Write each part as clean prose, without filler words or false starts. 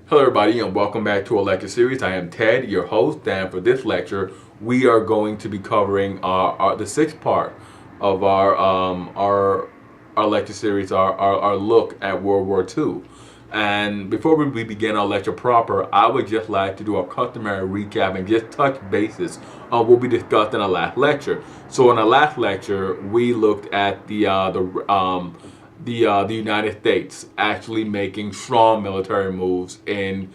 Hello everybody and welcome back to our lecture series. I am Ted, your host, and for this lecture we are going to be covering the sixth part of our lecture series, our look at World War II. And before we begin our lecture proper, I would just like to do a customary recap and just touch bases on what we discussed in our last lecture. So in our last lecture, we looked at the United States actually making strong military moves in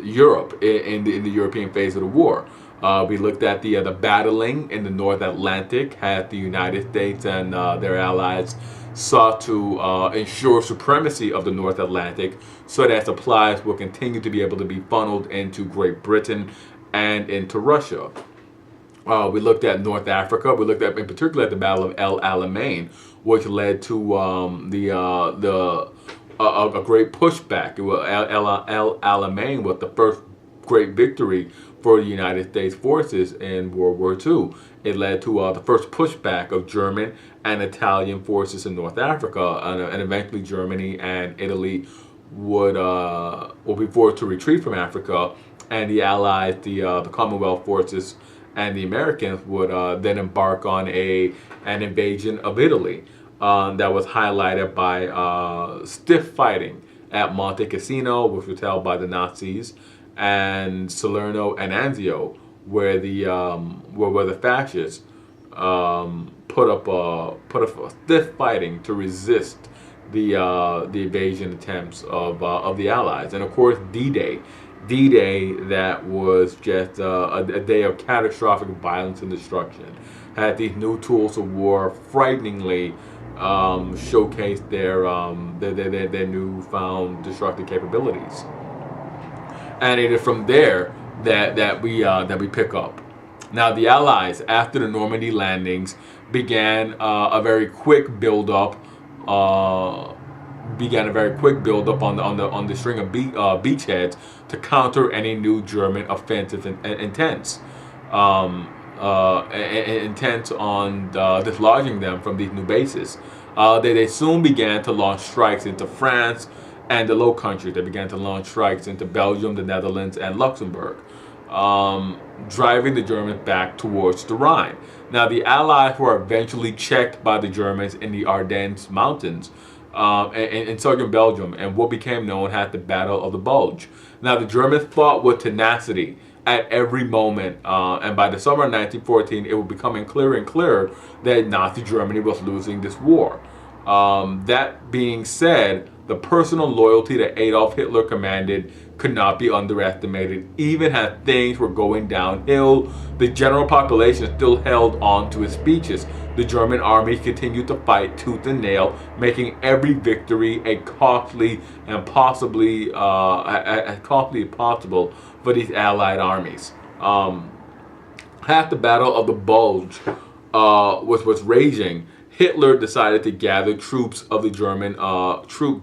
Europe, in the European phase of the war. We looked at the battling in the North Atlantic, had the United States and their allies sought to ensure supremacy of the North Atlantic so that supplies will continue to be able to be funneled into Great Britain and into Russia. We looked at North Africa. We looked at, in particular, at the Battle of El Alamein, which led to a great pushback. El Alamein was the first great victory for the United States forces in World War II. It led to the first pushback of German and Italian forces in North Africa, and eventually Germany and Italy would be forced to retreat from Africa, and the Allies, the Commonwealth forces, and the Americans would then embark on an invasion of Italy that was highlighted by stiff fighting at Monte Cassino, which was held by the Nazis, and Salerno and Anzio, where the fascists put up a stiff fighting to resist the invasion attempts of the Allies, and of course D-Day. D-Day, that was just a day of catastrophic violence and destruction, had these new tools of war frighteningly showcased their newfound destructive capabilities, and it is from there that we pick up. Now, the Allies, after the Normandy landings, began a very quick build-up. On the string of beachheads to counter any new German offensive intents on dislodging them from these new bases. They soon began to launch strikes into France and the Low Countries. They began to launch strikes into Belgium, the Netherlands, and Luxembourg, driving the Germans back towards the Rhine. Now, the Allies were eventually checked by the Germans in the Ardennes Mountains, in southern Belgium, and what became known as the Battle of the Bulge. Now, the Germans fought with tenacity at every moment, and by the summer of 1914, it was becoming clearer and clearer that Nazi Germany was losing this war. That being said, the personal loyalty that Adolf Hitler commanded could not be underestimated. Even as things were going downhill, the general population still held on to his speeches. The German army continued to fight tooth and nail, making every victory a costly and possibly as costly as possible for these Allied armies. Half the Battle of the Bulge was raging. Hitler decided to gather troops of the German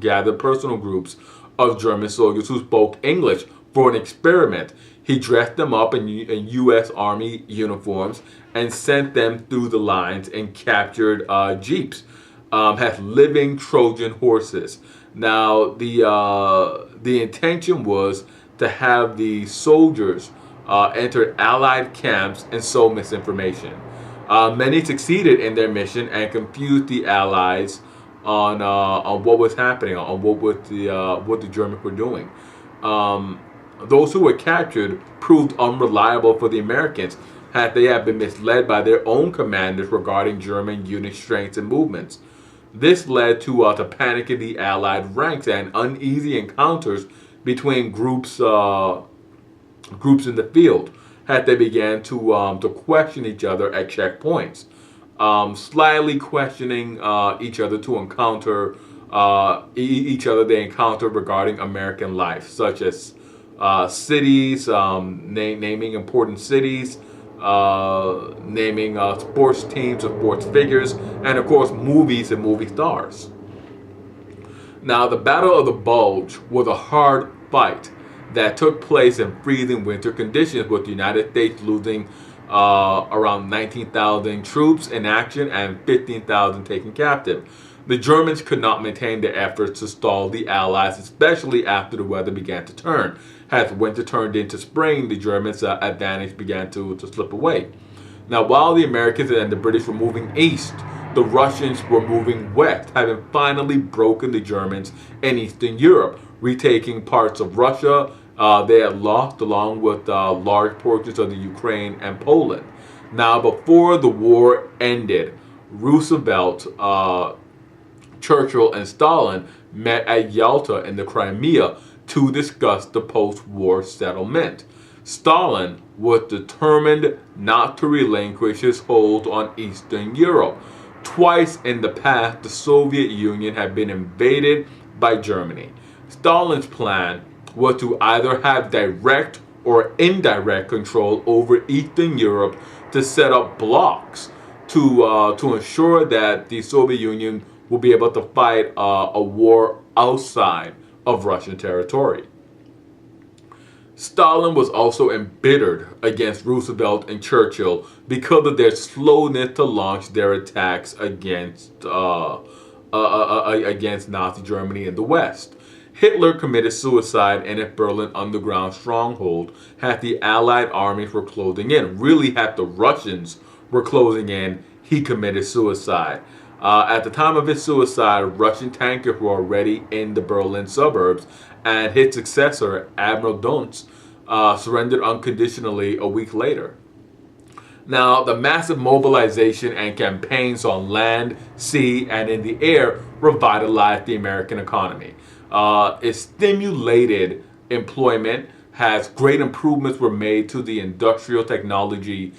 gathered personal groups of German soldiers who spoke English for an experiment. He dressed them up in U.S. Army uniforms and sent them through the lines and captured jeeps, had living Trojan horses. Now, the intention was to have the soldiers enter Allied camps and sow misinformation. Many succeeded in their mission and confused the Allies on what was happening, on what the Germans were doing. Those who were captured proved unreliable for the Americans, had they had been misled by their own commanders regarding German unit strengths and movements. This led to panic in the Allied ranks and uneasy encounters between groups in the field, had they began to question each other at checkpoints, slyly questioning each other to encounter each other they encountered regarding American life, such as cities, naming important cities, naming sports teams or sports figures, and of course movies and movie stars. Now, the Battle of the Bulge was a hard fight that took place in freezing winter conditions, with the United States losing around 19,000 troops in action and 15,000 taken captive. The Germans could not maintain their efforts to stall the Allies, especially after the weather began to turn. As winter turned into spring, the Germans' advantage began to slip away. Now, while the Americans and the British were moving east, the Russians were moving west, having finally broken the Germans in Eastern Europe, retaking parts of Russia they had lost, along with large portions of the Ukraine and Poland. Now, before the war ended, Roosevelt, Churchill, and Stalin met at Yalta in the Crimea to discuss the post-war settlement. Stalin was determined not to relinquish his hold on Eastern Europe. Twice in the past, the Soviet Union had been invaded by Germany. Stalin's plan was to either have direct or indirect control over Eastern Europe to set up blocks to ensure that the Soviet Union will be able to fight a war outside of Russian territory. Stalin was also embittered against Roosevelt and Churchill because of their slowness to launch their attacks against Nazi Germany in the West. Hitler committed suicide in a Berlin underground stronghold as the Allied armies were closing in. Really, as the Russians were closing in, he committed suicide. At the time of his suicide, Russian tankers were already in the Berlin suburbs, and his successor, Admiral Duntz, surrendered unconditionally a week later. Now, the massive mobilization and campaigns on land, sea, and in the air revitalized the American economy. It stimulated employment, as great improvements were made to the industrial technology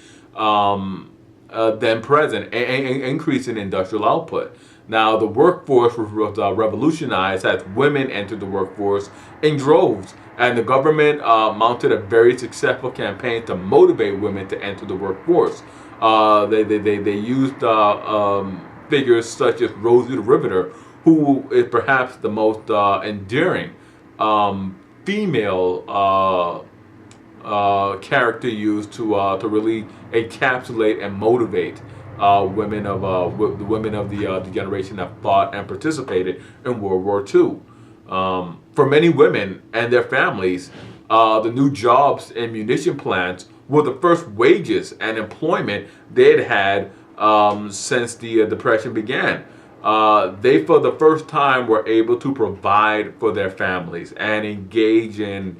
then present, increase in industrial output. Now, the workforce was revolutionized as women entered the workforce in droves, and the government mounted a very successful campaign to motivate women to enter the workforce. They used figures such as Rosie the Riveter, who is perhaps the most endearing female character used to really encapsulate and motivate women of the generation that fought and participated in World War II. For many women and their families, the new jobs in munition plants were the first wages and employment they'd had since the Depression began. They, for the first time, were able to provide for their families and engage in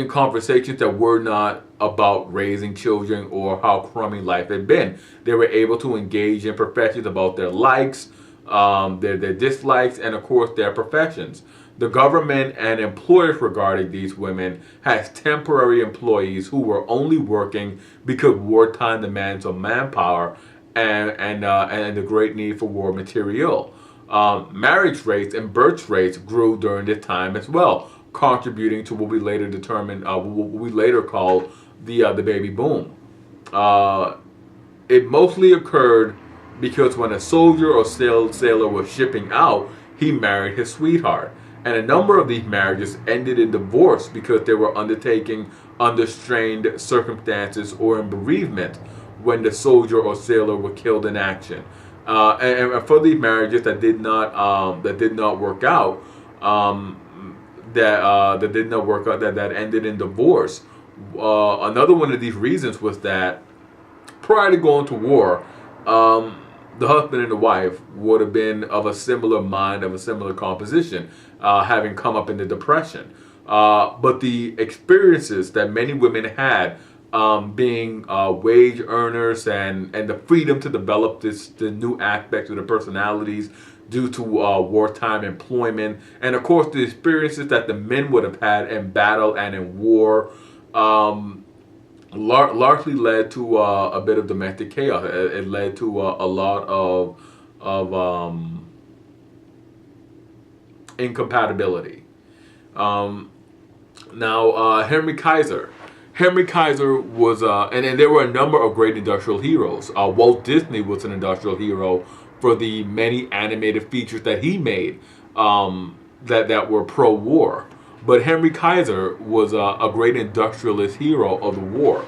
conversations that were not about raising children or how crummy life had been. They were able to engage in professions about their likes, their dislikes, and of course their professions. The government and employers regarded these women as temporary employees who were only working because wartime demands of manpower and the great need for war material. Marriage rates and birth rates grew during this time as well, contributing to what we later called the baby boom. It mostly occurred because when a soldier or sailor was shipping out, he married his sweetheart. And a number of these marriages ended in divorce because they were undertaken under strained circumstances or in bereavement when the soldier or sailor were killed in action. And for these marriages that did not work out, that ended in divorce. Another one of these reasons was that prior to going to war, the husband and the wife would have been of a similar mind, of a similar composition, having come up in the Depression. But the experiences that many women had, being wage earners and the freedom to develop the new aspects of their personalities due to wartime employment, and of course the experiences that the men would have had in battle and in war, largely led to a bit of domestic chaos. It led to a lot of incompatibility. Henry Kaiser. Henry Kaiser was, and there were a number of great industrial heroes. Walt Disney was an industrial hero for the many animated features that he made that were pro-war. But Henry Kaiser was a great industrialist hero of the war.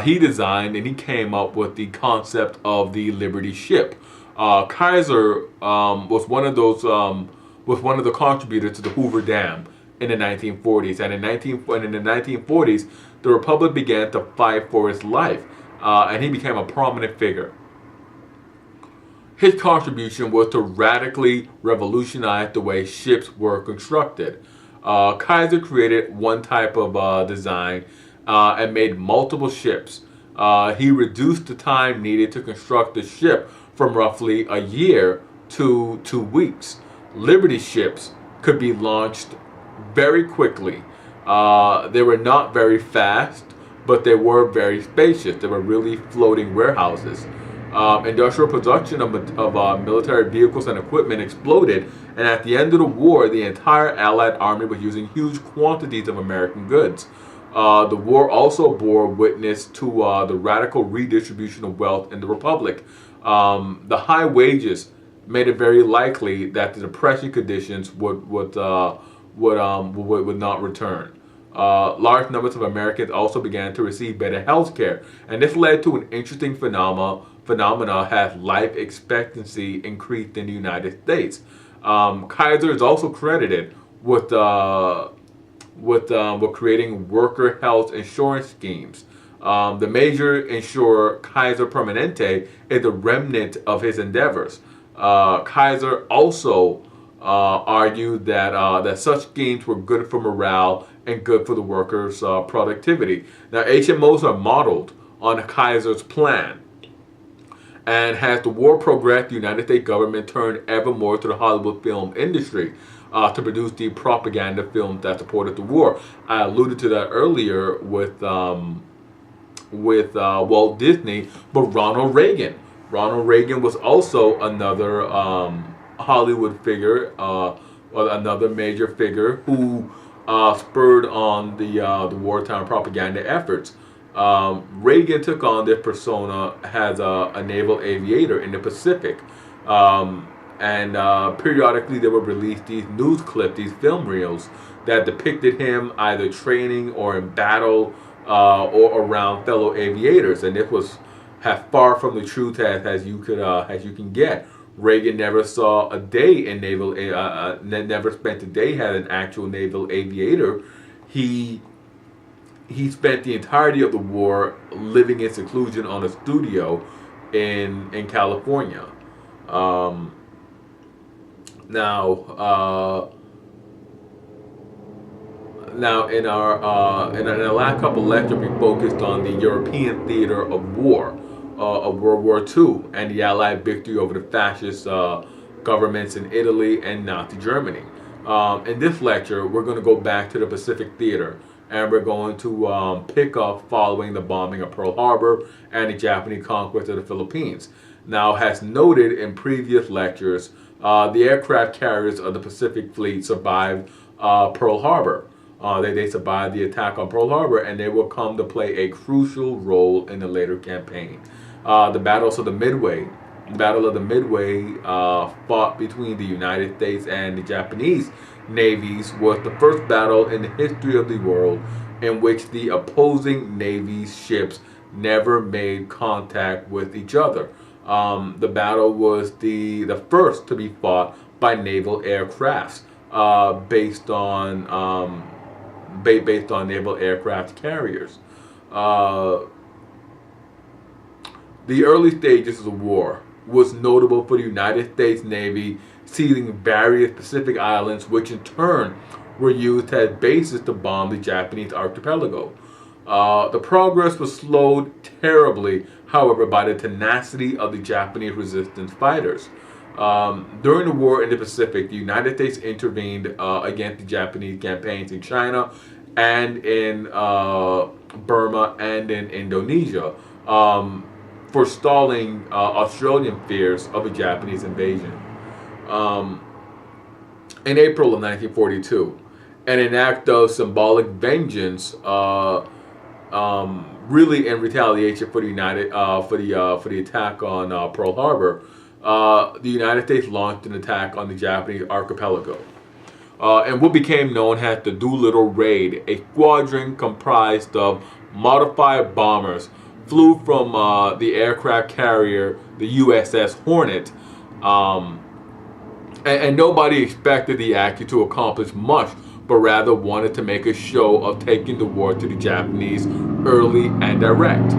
He designed and he came up with the concept of the Liberty ship. Kaiser was one of those was one of the contributors to the Hoover Dam in the 1940s, and in the 1940s, the Republic began to fight for its life, and he became a prominent figure. His contribution was to radically revolutionize the way ships were constructed. Kaiser created one type of design and made multiple ships. He reduced the time needed to construct the ship from roughly a year to 2 weeks. Liberty ships could be launched very quickly. They were not very fast, but they were very spacious. They were really floating warehouses. Industrial production of military vehicles and equipment exploded, and at the end of the war, the entire Allied army was using huge quantities of American goods. The war also bore witness to the radical redistribution of wealth in the Republic. The high wages made it very likely that the depression conditions would not return. Large numbers of Americans also began to receive better health care, and this led to an interesting phenomena as life expectancy increased in the United States. Kaiser is also credited with creating worker health insurance schemes. The major insurer, Kaiser Permanente, is a remnant of his endeavors. Kaiser also argued that such schemes were good for morale and good for the workers' productivity. Now, HMOs are modeled on Kaiser's plan. And as the war progressed, the United States government turned ever more to the Hollywood film industry to produce the propaganda films that supported the war. I alluded to that earlier with Walt Disney, but Ronald Reagan. Ronald Reagan was also another Hollywood figure, or another major figure who spurred on the wartime propaganda efforts. Reagan took on this persona as a naval aviator in the Pacific, and periodically they would release these news clips, these film reels that depicted him either training or in battle or around fellow aviators, and this was as far from the truth as you can get. Reagan never saw a day in naval, never spent a day as an actual naval aviator. He spent the entirety of the war living in seclusion on a studio in California. Now in our last couple lectures, we focused on the European theater of war, of World War II, and the Allied victory over the fascist governments in Italy and Nazi Germany. In this lecture, we're going to go back to the Pacific theater, and we're going to pick up following the bombing of Pearl Harbor and the Japanese conquest of the Philippines. Now, as noted in previous lectures, the aircraft carriers of the Pacific Fleet survived Pearl Harbor. They survived the attack on Pearl Harbor, and they will come to play a crucial role in the later campaign. The Battle of the Midway fought between the United States and the Japanese navies was the first battle in the history of the world in which the opposing navies' ships never made contact with each other. The battle was the first to be fought by naval aircrafts based on naval aircraft carriers. The early stages of the war was notable for the United States Navy seizing various Pacific islands, which in turn were used as bases to bomb the Japanese archipelago. The progress was slowed terribly, however, by the tenacity of the Japanese resistance fighters. During the war in the Pacific, the United States intervened against the Japanese campaigns in China and in Burma and in Indonesia, forestalling Australian fears of a Japanese invasion. In April of 1942, in an act of symbolic vengeance, really in retaliation for the attack on Pearl Harbor, the United States launched an attack on the Japanese archipelago. And what became known as the Doolittle Raid, a squadron comprised of modified bombers flew from the aircraft carrier, the USS Hornet, Um, and nobody expected the action to accomplish much, but rather wanted to make a show of taking the war to the Japanese early and direct.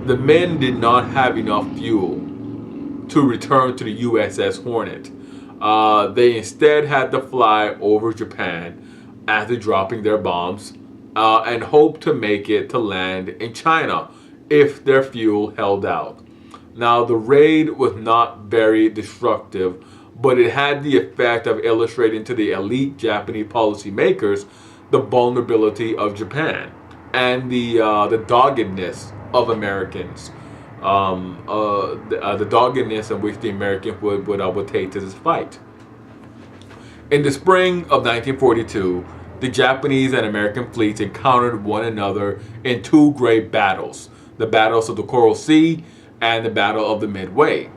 The men did not have enough fuel to return to the USS Hornet. They instead had to fly over Japan after dropping their bombs and hoped to make it to land in China if their fuel held out. Now, the raid was not very destructive, but it had the effect of illustrating to the elite Japanese policymakers the vulnerability of Japan and the doggedness of Americans, the doggedness in which the Americans would take to this fight. In the spring of 1942, the Japanese and American fleets encountered one another in two great battles, the battles of the Coral Sea and the Battle of the Midway.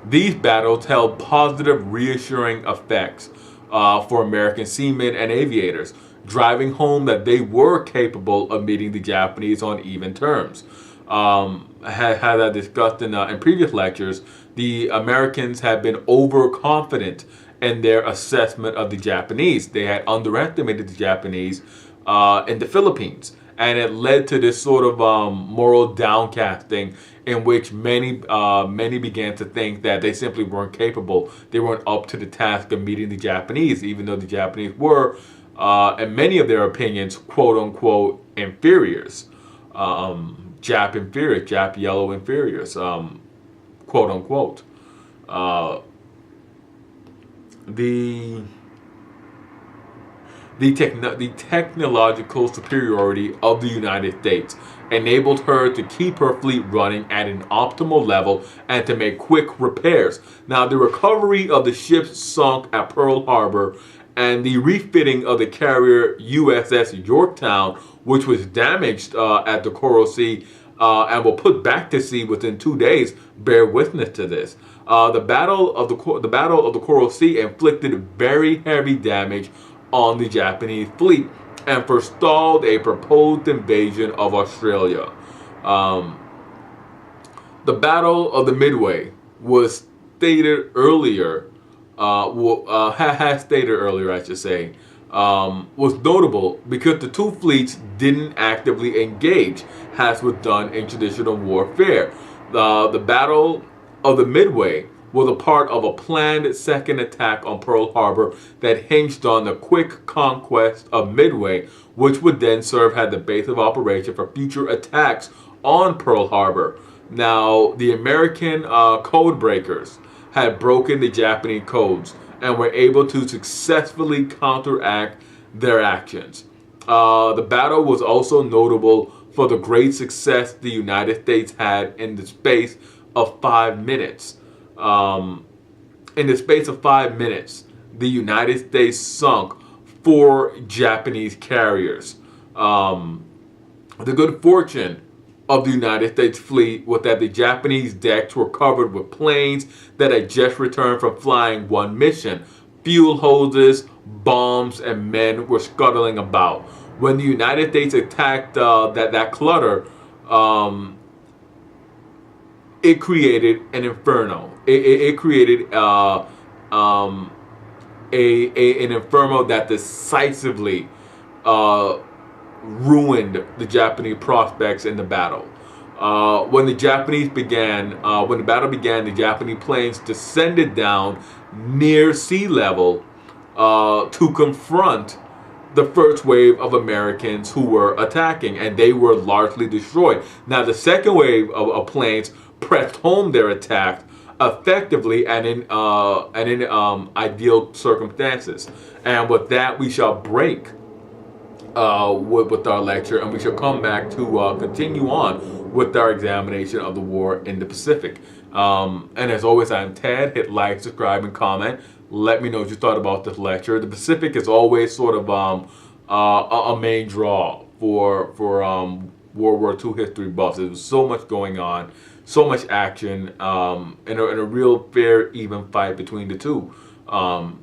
These battles held positive, reassuring effects for American seamen and aviators, driving home that they were capable of meeting the Japanese on even terms. Had I discussed in previous lectures, the Americans had been overconfident in their assessment of the Japanese. They had underestimated the Japanese in the Philippines, and it led to this sort of moral downcasting in which many began to think that they simply weren't capable. They weren't up to the task of meeting the Japanese, even though the Japanese were, in many of their opinions, quote unquote, inferiors. Jap inferiors, Jap yellow inferiors, quote unquote. The technological superiority of the United States enabled her to keep her fleet running at an optimal level and to make quick repairs. Now, the recovery of the ships sunk at Pearl Harbor and the refitting of the carrier USS Yorktown, which was damaged at the Coral Sea and were put back to sea within 2 days, bear witness to this. The Battle of the Coral Sea inflicted very heavy damage on the Japanese fleet and forestalled a proposed invasion of Australia. The Battle of the Midway was stated earlier, has stated earlier, I should say, was notable because the two fleets didn't actively engage, as was done in traditional warfare. The Battle of the Midway was a part of a planned second attack on Pearl Harbor that hinged on the quick conquest of Midway, which would then serve as the base of operation for future attacks on Pearl Harbor. Now, the American code breakers had broken the Japanese codes and were able to successfully counteract their actions. The battle was also notable for the great success the United States had in the space of 5 minutes. In the space of 5 minutes, the United States sunk 4 Japanese carriers. The good fortune of the United States fleet was that the Japanese decks were covered with planes that had just returned from flying one mission. Fuel hoses, bombs, and men were scuttling about. When the United States attacked that clutter, it created an inferno. It created an inferno that decisively ruined the Japanese prospects in the battle. When the battle began, the Japanese planes descended down near sea level to confront the first wave of Americans who were attacking, and they were largely destroyed. Now, the second wave of planes pressed home their attack effectively and in ideal circumstances. And with that, we shall break with our lecture, and we shall come back to continue on with our examination of the war in the Pacific. And as always, I'm Ted. Hit like, subscribe, and comment. Let me know what you thought about this lecture. The Pacific is always sort of a main draw for World War II history buffs. There's so much going on, so much action, in a real fair, even fight between the two. And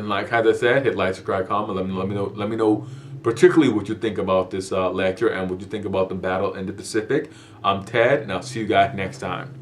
like as I said, hit like, subscribe, comment. Let me know particularly what you think about this lecture and what you think about the battle in the Pacific. I'm Ted, and I'll see you guys next time.